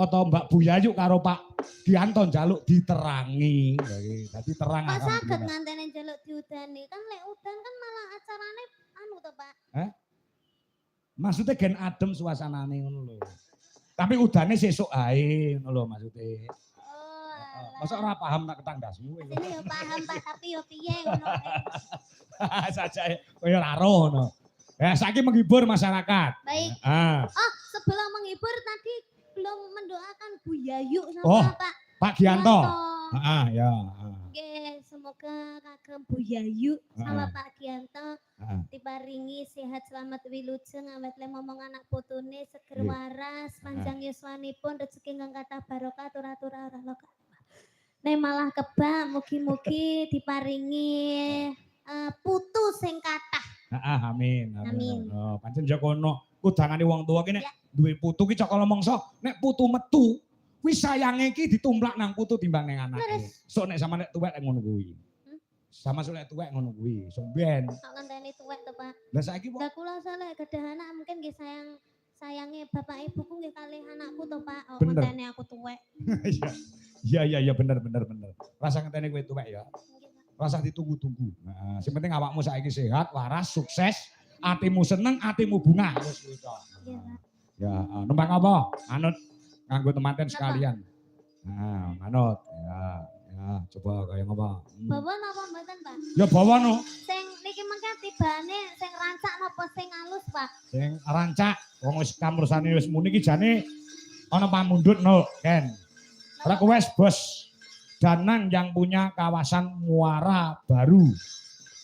atau Mbak Buyayu karo Pak Dianto njaluk diterangi. Dadi terang Pak saged ngantene njaluk diudani kan lek udan kan malah acarane anu to Pak. Maksudnya gen adem suasanane ngono lho. Tapi udane sesuk ae ngono lho maksudnya. Masa ora paham nak ketanggasmu. Ini ya paham Pak tapi yo piye ngono. Saja koyo ora ro ngono. Ya saiki menghibur masyarakat. Baik. Oh, sebelum menghibur tadi belum mendoakan Bu Yayu sama Pak Gianto. Ya. Oke, semoga kagem Bu Yayu sama Pak Gianto diparingi sehat selamat wilujeng awet le momong anak putune seger waras panjang yuswanipun rezeki ingkang kathah barokah tur-atura ora loka. Nek malah kebak mugi-mugi diparingi putu sing kathah. Amin. Pancen jakono kudangane wong tuwa ki nek duwe putu ki cakala mangsa nek putu metu wis sayange ki ditumplak nang putu timbang nang anake. Sok nek sama nek tuwek ngono kuwi. Sama sok nek tuwek ngono kuwi. Sok ben. Sok ngenteni tuwek to, Pak. Lah saiki Lah kula saleh kedah anak mungkin nggih sayange bapak ibuku nggih kalih anakku to, Pak. Ngenteni aku tuwek. Iya bener. Rasa ngenteni kowe tuwek ya. Rasa ditunggu-tunggu. Nah, sing penting awakmu saiki sehat, waras, sukses, atimu seneng, atimu bunga. Wis kuwi to. Iya, Pak. Ya, numpang apa? Manut nganggo temanten sekalian. Nah, manut. Ya, coba kaya ngapa? Bawa napa mboten, Pak? Ya bawa no. Sing niki mengke tibane sing rancak napa sing alus, Pak? Sing rancak. Wong wis kamrursane wis muni iki jane ana pamundhut no, Ken. Request bos. Danang yang punya kawasan Muara Baru.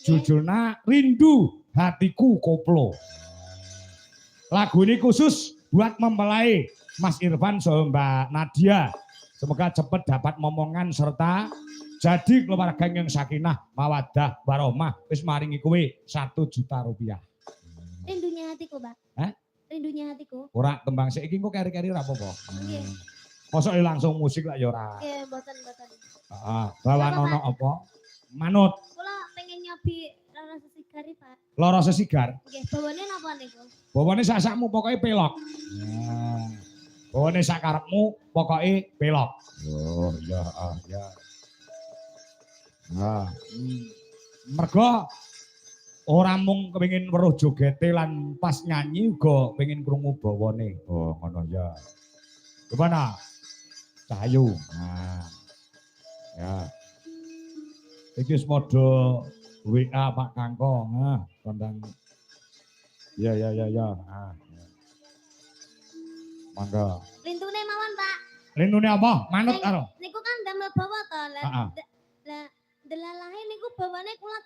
Judulnya Rindu Hatiku Koplo. Lagu ini khusus buat mempelai Mas Irfan sama Mbak Nadia. Semoga cepat dapat momongan serta jadi keluarga yang sakinah, mawadah, warahmah. Wis maringi kowe 1 juta rupiah. Rindunya hatiku, Pak. Rindunya hatiku. Ora tembang saiki kok keri-keri ora apa-apa. Nggih. Mosok langsung musik lah ya ora. Nggih, mboten. Bawa nono apa? Manut. Kula pengen nyobi lara sesigar, Pak. Lara sesigar? Nggih, bawane napa niku? Bawane sakmu pokoknya pelok. Bawane sakarepmu pokoknya pelok. Oh, ya. Nah, mergo ora mung kepengin weruh jogete lan pas nyanyi uga pengen krungu bawane. Oh, ngono ya. Gimana? Cahayu. Nah. Ya. Iki wis padha WA Pak Kangkong. Nah, kondang. Ya. Nah. Mangga. Lintune mawon, Pak. Lintune apa? Manut karo. Niku kan damel bawa to. Lah delalahe niku bawane kula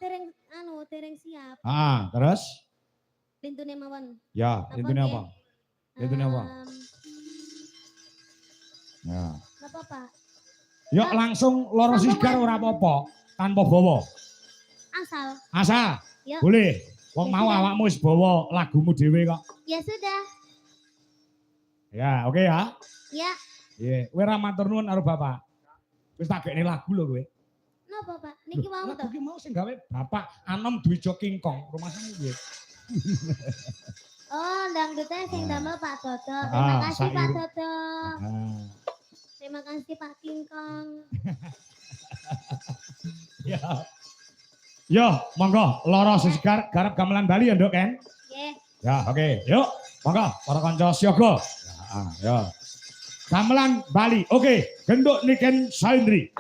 dereng siap. Terus? Lintune mawon. Ya, lintune apa? Lintune apa? Ya. Napa, Pak? Yuk langsung loro sigar ora apa-apa, tanpa bawa. Asal. Yuk. Boleh. Wong mau awakmu wis bawa lagumu dhewe kok. Ya sudah. Ya, oke ya. Ya. Iya, kowe ra matur nuwun karo Bapak. Wis tak gekne lagu lho kowe. Napa, Pak? Niki mau to. Lagu iki mau sing gawe Bapak Anom Dwijo King Kong, rumah sing piye? Oh, dangdutnya sing damel Pak Dodo. Terima kasih Pak Dodo. Terima kasih Pak King Kong. Ya. Yo, monggo lara sesigar garap gamelan Bali ya, Nduk, Ken? Nggih. Ya, oke. Yuk, monggo para kanca siaga. Ya. Gamelan Bali. Oke, genduk Niken Saindri.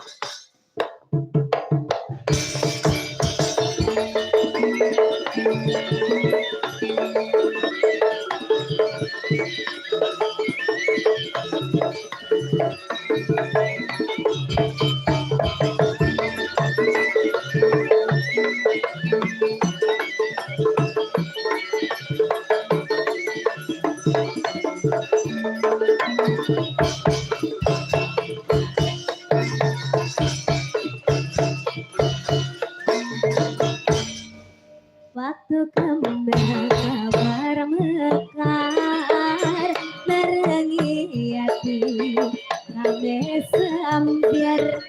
Waktu kembang kabar mekar merengi hati kami sambiar